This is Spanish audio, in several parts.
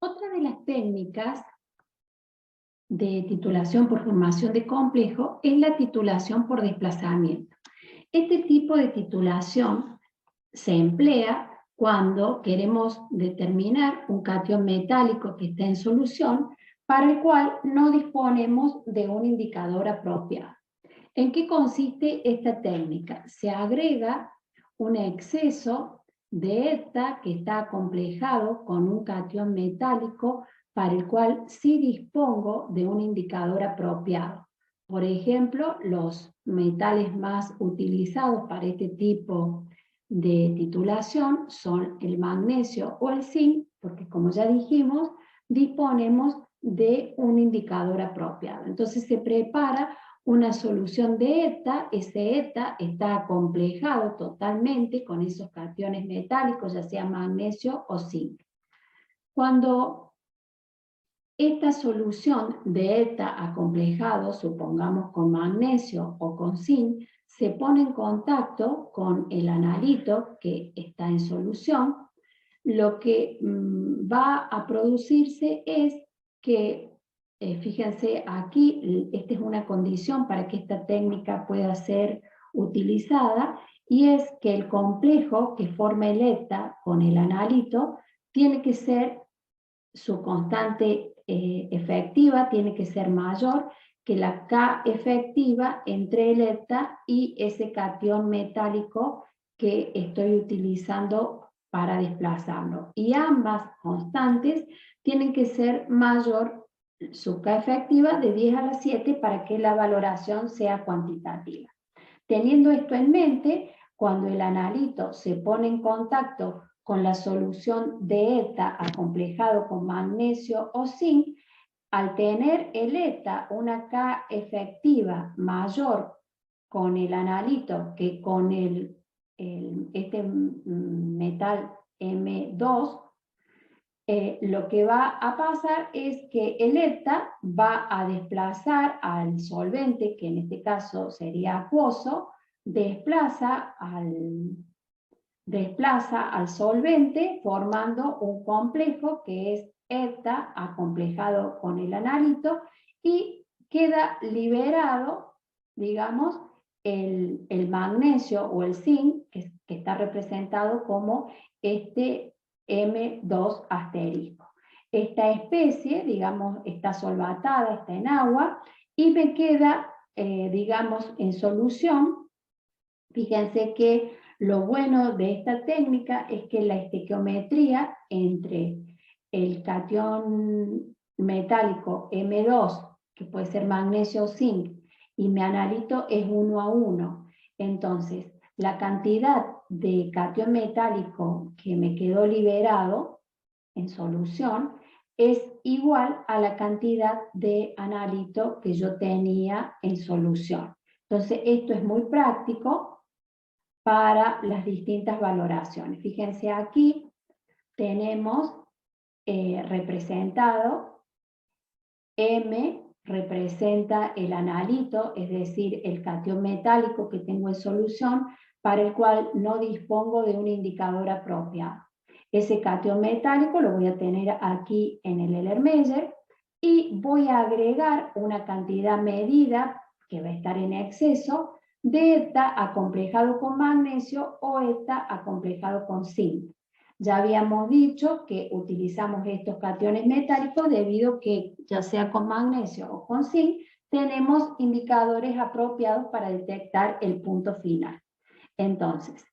Otra de las técnicas de titulación por formación de complejo es la titulación por desplazamiento. Este tipo de titulación se emplea cuando queremos determinar un catión metálico que está en solución, para el cual no disponemos de un indicador apropiado. ¿En qué consiste esta técnica? Se agrega un exceso de eta que está acomplejado con un catión metálico para el cual sí dispongo de un indicador apropiado. Por ejemplo, los metales más utilizados para este tipo de titulación son el magnesio o el zinc, porque como ya dijimos, disponemos de un indicador apropiado. Entonces se prepara una solución de eta, ese eta está acomplejado totalmente con esos cationes metálicos, ya sea magnesio o zinc. Cuando esta solución de eta acomplejado, supongamos con magnesio o con zinc, se pone en contacto con el analito que está en solución, lo que va a producirse es que, fíjense aquí, esta es una condición para que esta técnica pueda ser utilizada, y es que el complejo que forma el eta con el analito tiene que ser, su constante efectiva tiene que ser mayor que la K efectiva entre el eta y ese catión metálico que estoy utilizando para desplazarlo. Y ambas constantes tienen que ser mayor, su K efectiva, de 10 a la 7 para que la valoración sea cuantitativa. Teniendo esto en mente, cuando el analito se pone en contacto con la solución de eta acomplejado con magnesio o zinc, al tener el eta una K efectiva mayor con el analito que con este metal M2, lo que va a pasar es que el eta va a desplazar al solvente, que en este caso sería acuoso, desplaza al solvente formando un complejo que es eta acomplejado con el analito, y queda liberado, digamos, el magnesio o el zinc, que está representado como este M2 asterisco. Esta especie, digamos, está solvatada, está en agua, y me queda, digamos, en solución. Fíjense que lo bueno de esta técnica es que la estequiometría entre el catión metálico M2, que puede ser magnesio o zinc, y mi analito es 1 a 1. Entonces, la cantidad de catión metálico que me quedó liberado en solución es igual a la cantidad de analito que yo tenía en solución. Entonces, esto es muy práctico para las distintas valoraciones. Fíjense aquí, tenemos representado, M representa el analito, es decir, el catión metálico que tengo en solución, para el cual no dispongo de un indicador apropiado. Ese catión metálico lo voy a tener aquí en el Erlenmeyer, y voy a agregar una cantidad medida, que va a estar en exceso, de eta acomplejado con magnesio o eta acomplejado con zinc. Ya habíamos dicho que utilizamos estos cationes metálicos debido a que, ya sea con magnesio o con zinc, tenemos indicadores apropiados para detectar el punto final. Entonces,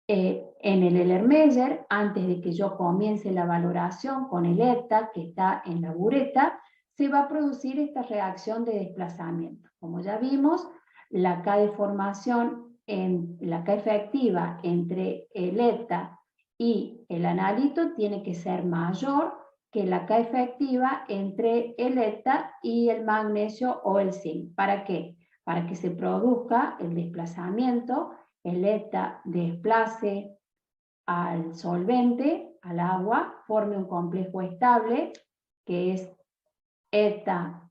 en el Erlenmeyer, antes de que yo comience la valoración con el eta que está en la bureta, se va a producir esta reacción de desplazamiento. Como ya vimos, la K de formación, la K efectiva entre el eta y el analito tiene que ser mayor que la K efectiva entre el eta y el magnesio o el zinc. ¿Para qué? Para que se produzca el desplazamiento, el eta desplace al solvente, al agua, forme un complejo estable, que es eta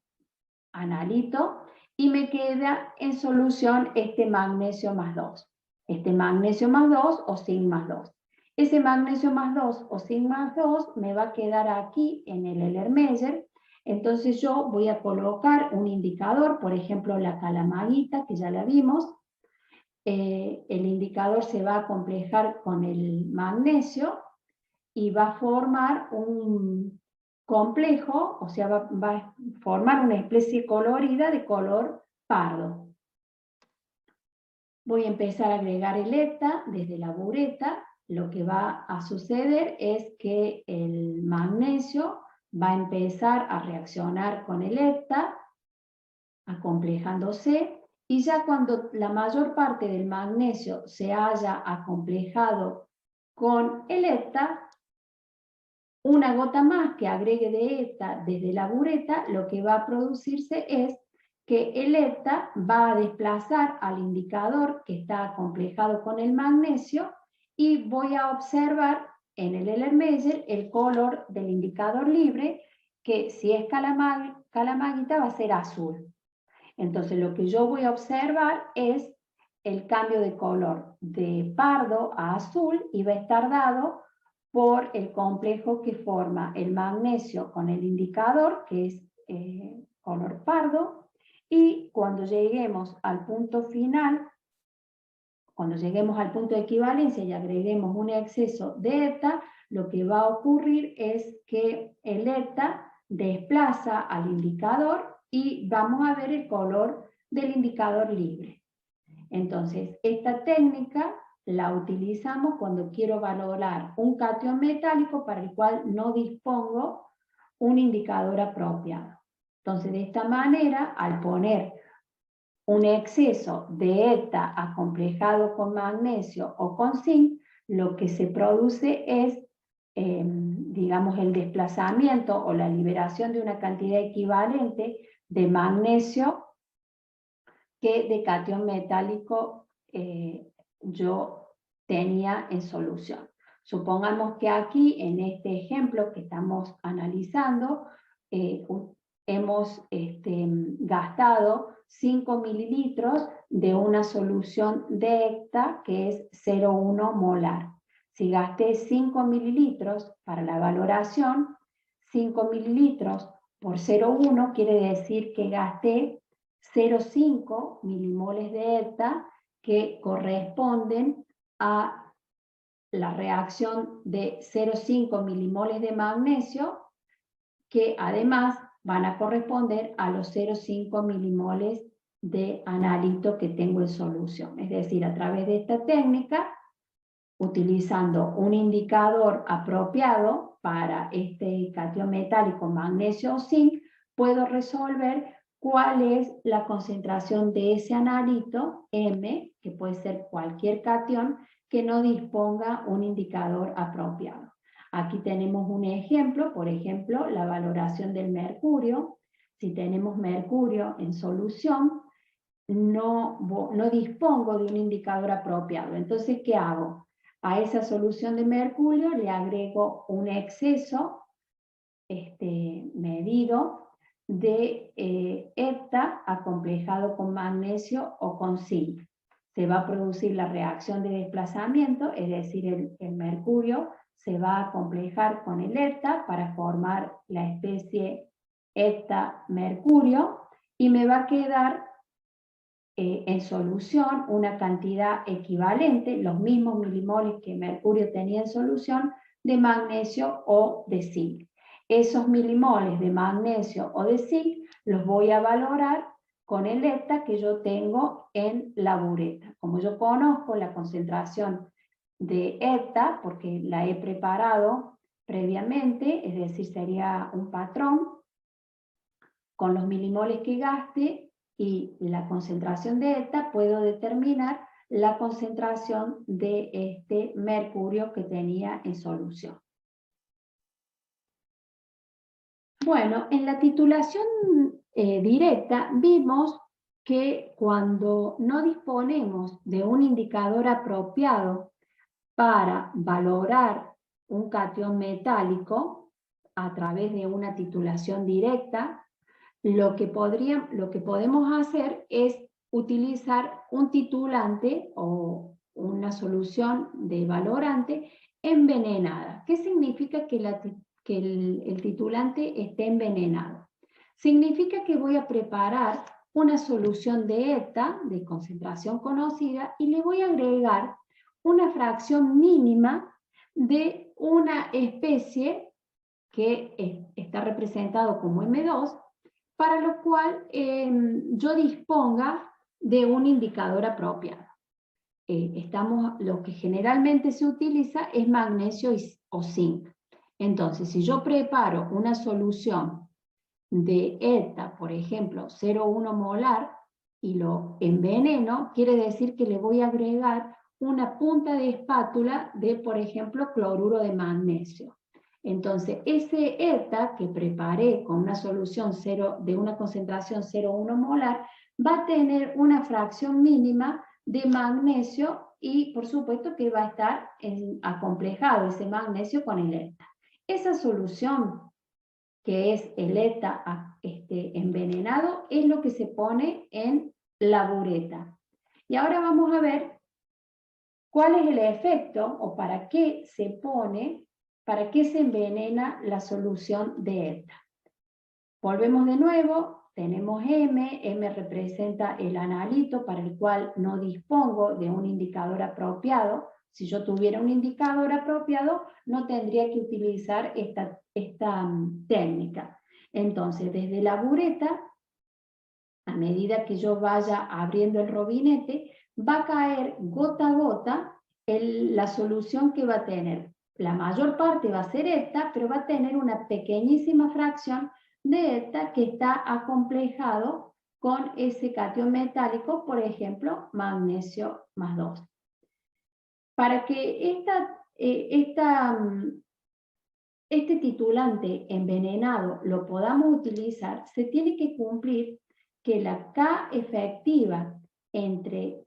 analito, y me queda en solución este magnesio más 2. Este magnesio más 2 o zinc más 2. Ese magnesio más 2 o zinc más 2 me va a quedar aquí en el Erlenmeyer. Entonces yo voy a colocar un indicador, por ejemplo la calamaguita, que ya la vimos. El indicador se va a complejar con el magnesio y va a formar un complejo, o sea, va a formar una especie colorida de color pardo. Voy a empezar a agregar el ETA desde la bureta. Lo que va a suceder es que el magnesio va a empezar a reaccionar con el ETA, acomplejándose, y ya cuando la mayor parte del magnesio se haya acomplejado con el ETA, una gota más que agregue de ETA desde la bureta, lo que va a producirse es que el ETA va a desplazar al indicador que está acomplejado con el magnesio y voy a observar en el Erlenmeyer el color del indicador libre, que si es calamaguita va a ser azul. Entonces lo que yo voy a observar es el cambio de color de pardo a azul y va a estar dado por el complejo que forma el magnesio con el indicador, que es color pardo, y cuando lleguemos al punto final, cuando lleguemos al punto de equivalencia y agreguemos un exceso de ETA, lo que va a ocurrir es que el ETA desplaza al indicador y vamos a ver el color del indicador libre. Entonces, esta técnica la utilizamos cuando quiero valorar un catión metálico para el cual no dispongo un indicador apropiado. Entonces, de esta manera, al poner un exceso de ETA acomplejado con magnesio o con zinc, lo que se produce es, digamos, el desplazamiento o la liberación de una cantidad equivalente de magnesio que de catión metálico yo tenía en solución. Supongamos que aquí, en este ejemplo que estamos analizando, hemos gastado 5 mililitros de una solución de ETA que es 0,1 molar. Si gasté 5 mililitros para la valoración, 5 mililitros por 0,1 quiere decir que gasté 0,5 milimoles de ETA, que corresponden a la reacción de 0,5 milimoles de magnesio, que además van a corresponder a los 0,5 milimoles de analito que tengo en solución. Es decir, a través de esta técnica, utilizando un indicador apropiado para este catión metálico magnesio o zinc, puedo resolver cuál es la concentración de ese analito M, que puede ser cualquier catión, que no disponga un indicador apropiado. Aquí tenemos un ejemplo, por ejemplo, la valoración del mercurio. Si tenemos mercurio en solución, no dispongo de un indicador apropiado. Entonces, ¿qué hago? A esa solución de mercurio le agrego un exceso medido de ETA acomplejado con magnesio o con zinc. Se va a producir la reacción de desplazamiento, es decir, el mercurio se va a acomplejar con el ETA para formar la especie ETA-mercurio y me va a quedar en solución una cantidad equivalente, los mismos milimoles que mercurio tenía en solución, de magnesio o de zinc. Esos milimoles de magnesio o de zinc los voy a valorar con el ETA que yo tengo en la bureta. Como yo conozco la concentración de ETA, porque la he preparado previamente, es decir, sería un patrón, con los milimoles que gaste y la concentración de ETA, puedo determinar la concentración de este mercurio que tenía en solución. Bueno, en la titulación directa vimos que cuando no disponemos de un indicador apropiado para valorar un catión metálico a través de una titulación directa, lo que podemos hacer es utilizar un titulante o una solución de valorante envenenada. ¿Qué significa que, el titulante esté envenenado? Significa que voy a preparar una solución de ETA, de concentración conocida, y le voy a agregar una fracción mínima de una especie que está representado como M2, para lo cual yo disponga de un indicador apropiado. Lo que generalmente se utiliza es magnesio o zinc. Entonces, si yo preparo una solución de ETA, por ejemplo, 0,1 molar, y lo enveneno, quiere decir que le voy a agregar una punta de espátula de, por ejemplo, cloruro de magnesio. Entonces, ese ETA que preparé con una solución de una concentración 0,1 molar, va a tener una fracción mínima de magnesio y, por supuesto, que va a estar acomplejado ese magnesio con el ETA. Esa solución, que es el ETA envenenado, es lo que se pone en la bureta. Y ahora vamos a ver cuál es el efecto o para qué se pone, para qué se envenena la solución de ETA. Volvemos de nuevo, tenemos M representa el analito para el cual no dispongo de un indicador apropiado. Si yo tuviera un indicador apropiado, no tendría que utilizar esta técnica. Entonces, desde la bureta, a medida que yo vaya abriendo el robinete, va a caer gota a gota la solución que va a tener. La mayor parte va a ser esta, pero va a tener una pequeñísima fracción de ETA que está acomplejado con ese catión metálico, por ejemplo, magnesio más 2. Para que este titulante envenenado lo podamos utilizar, se tiene que cumplir que la K efectiva entre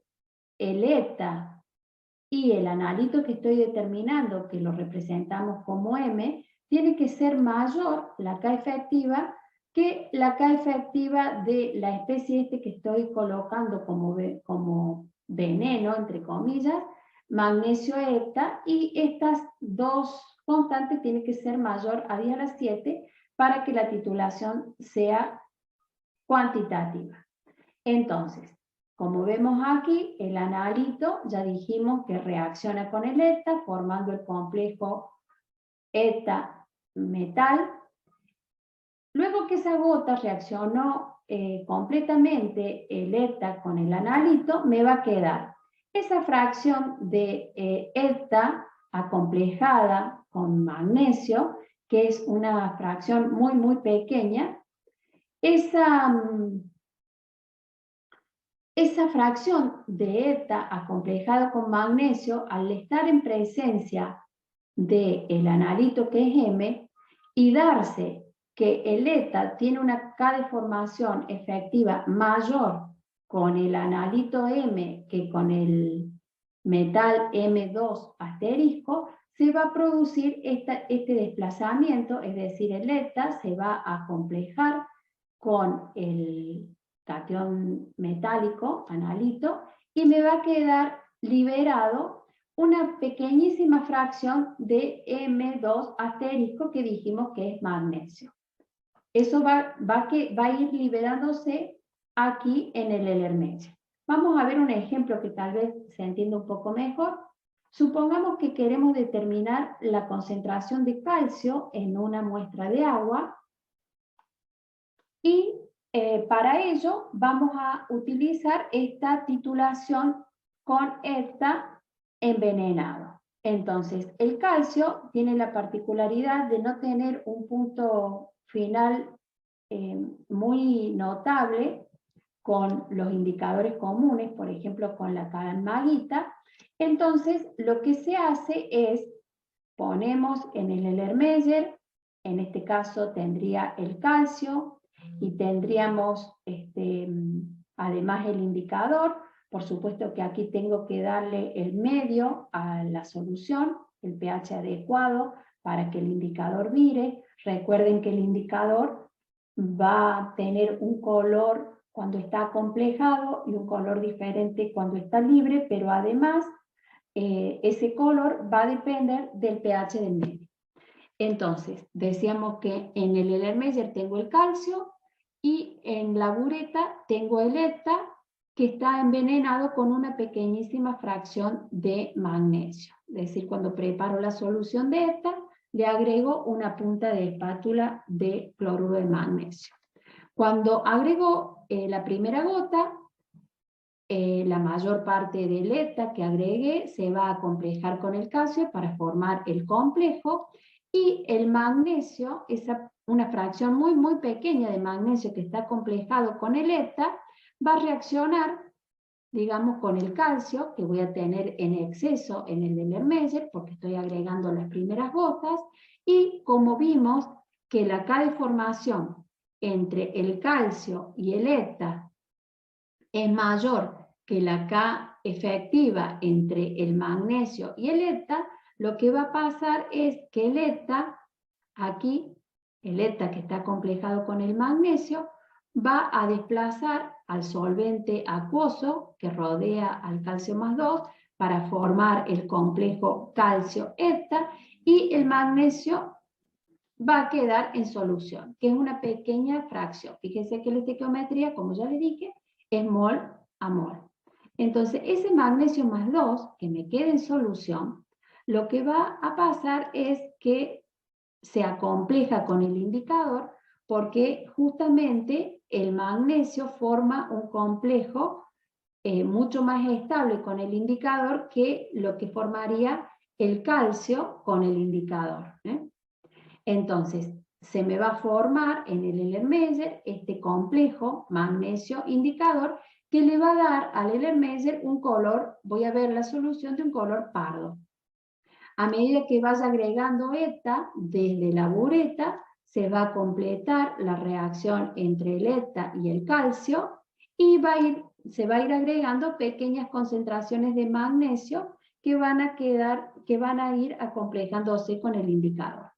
el ETA y el analito que estoy determinando, que lo representamos como M, tiene que ser mayor, la K efectiva, que la K efectiva de la especie que estoy colocando como veneno, entre comillas, magnesio ETA, y estas dos constantes tienen que ser mayor a 10 a la 7 para que la titulación sea cuantitativa. Entonces, como vemos aquí, el analito ya dijimos que reacciona con el ETA, formando el complejo ETA-metal. Luego que esa gota reaccionó completamente el ETA con el analito, me va a quedar esa fracción de ETA acomplejada con magnesio, que es una fracción muy, muy pequeña. Esa fracción de ETA acomplejada con magnesio, al estar en presencia del analito que es M, y darse que el ETA tiene una K de formación efectiva mayor con el analito M que con el metal M2 asterisco, se va a producir este desplazamiento, es decir, el ETA se va a acomplejar con el catión metálico, analito, y me va a quedar liberado una pequeñísima fracción de M2 asterisco que dijimos que es magnesio. Eso va a ir liberándose aquí en el Erlenmeyer. Vamos a ver un ejemplo que tal vez se entienda un poco mejor. Supongamos que queremos determinar la concentración de calcio en una muestra de agua y para ello vamos a utilizar esta titulación con ETA envenenado. Entonces, el calcio tiene la particularidad de no tener un punto final muy notable con los indicadores comunes, por ejemplo, con la calmaguita. Entonces, lo que se hace es, ponemos en el Erlenmeyer, en este caso tendría el calcio, y tendríamos además el indicador. Por supuesto que aquí tengo que darle el medio a la solución, el pH adecuado para que el indicador vire. Recuerden que el indicador va a tener un color cuando está acomplejado y un color diferente cuando está libre, pero además ese color va a depender del pH del medio. Entonces, decíamos que en el Erlenmeyer tengo el calcio y en la bureta tengo el ETA, que está envenenado con una pequeñísima fracción de magnesio. Es decir, cuando preparo la solución de ETA, le agrego una punta de espátula de cloruro de magnesio. Cuando agrego la primera gota, la mayor parte del ETA que agregué se va a complejar con el calcio para formar el complejo, y el magnesio, una fracción muy, muy pequeña de magnesio que está complejado con el ETA, va a reaccionar, digamos, con el calcio, que voy a tener en exceso en el del Erlenmeyer, porque estoy agregando las primeras gotas, y como vimos que la K de formación entre el calcio y el ETA es mayor que la K efectiva entre el magnesio y el ETA, lo que va a pasar es que el ETA, aquí, el ETA que está complejado con el magnesio, va a desplazar al solvente acuoso que rodea al calcio más 2 para formar el complejo calcio-ETA, y el magnesio va a quedar en solución, que es una pequeña fracción. Fíjense que la estequiometría, como ya le dije, es mol a mol. Entonces, ese magnesio más 2 que me queda en solución, lo que va a pasar es que se acompleja con el indicador, porque justamente el magnesio forma un complejo mucho más estable con el indicador que lo que formaría el calcio con el indicador. Entonces, se me va a formar en el Erlenmeyer este complejo magnesio indicador que le va a dar al Erlenmeyer un color, voy a ver la solución de un color pardo. A medida que vaya agregando ETA desde la bureta, se va a completar la reacción entre el ETA y el calcio, y se va a ir agregando pequeñas concentraciones de magnesio que van a ir acomplejándose con el indicador.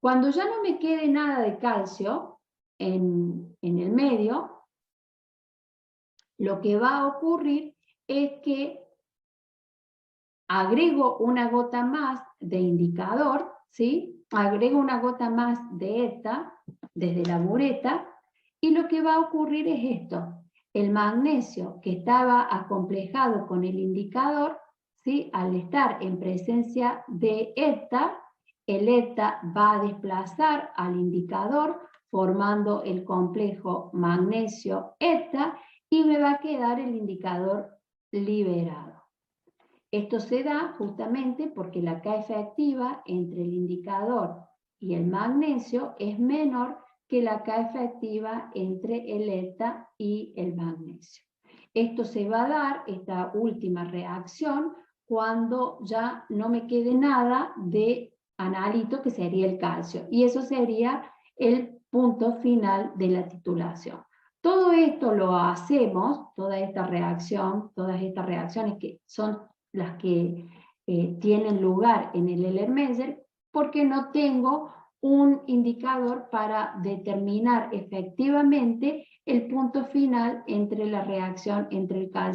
Cuando ya no me quede nada de calcio en el medio, lo que va a ocurrir es que agrego una gota más de indicador, ¿sí? Agrego una gota más de ETA desde la bureta, y lo que va a ocurrir es esto. El magnesio que estaba acomplejado con el indicador, ¿sí? Al estar en presencia de ETA, el ETA va a desplazar al indicador formando el complejo magnesio-ETA, y me va a quedar el indicador liberado. Esto se da justamente porque la K efectiva entre el indicador y el magnesio es menor que la K efectiva entre el ETA y el magnesio. Esto se va a dar, esta última reacción, cuando ya no me quede nada de analito, que sería el calcio, y eso sería el punto final de la titulación. Todo esto lo hacemos, todas estas reacciones que son las que tienen lugar en el Erlenmeyer, porque no tengo un indicador para determinar efectivamente el punto final entre la reacción entre el calcio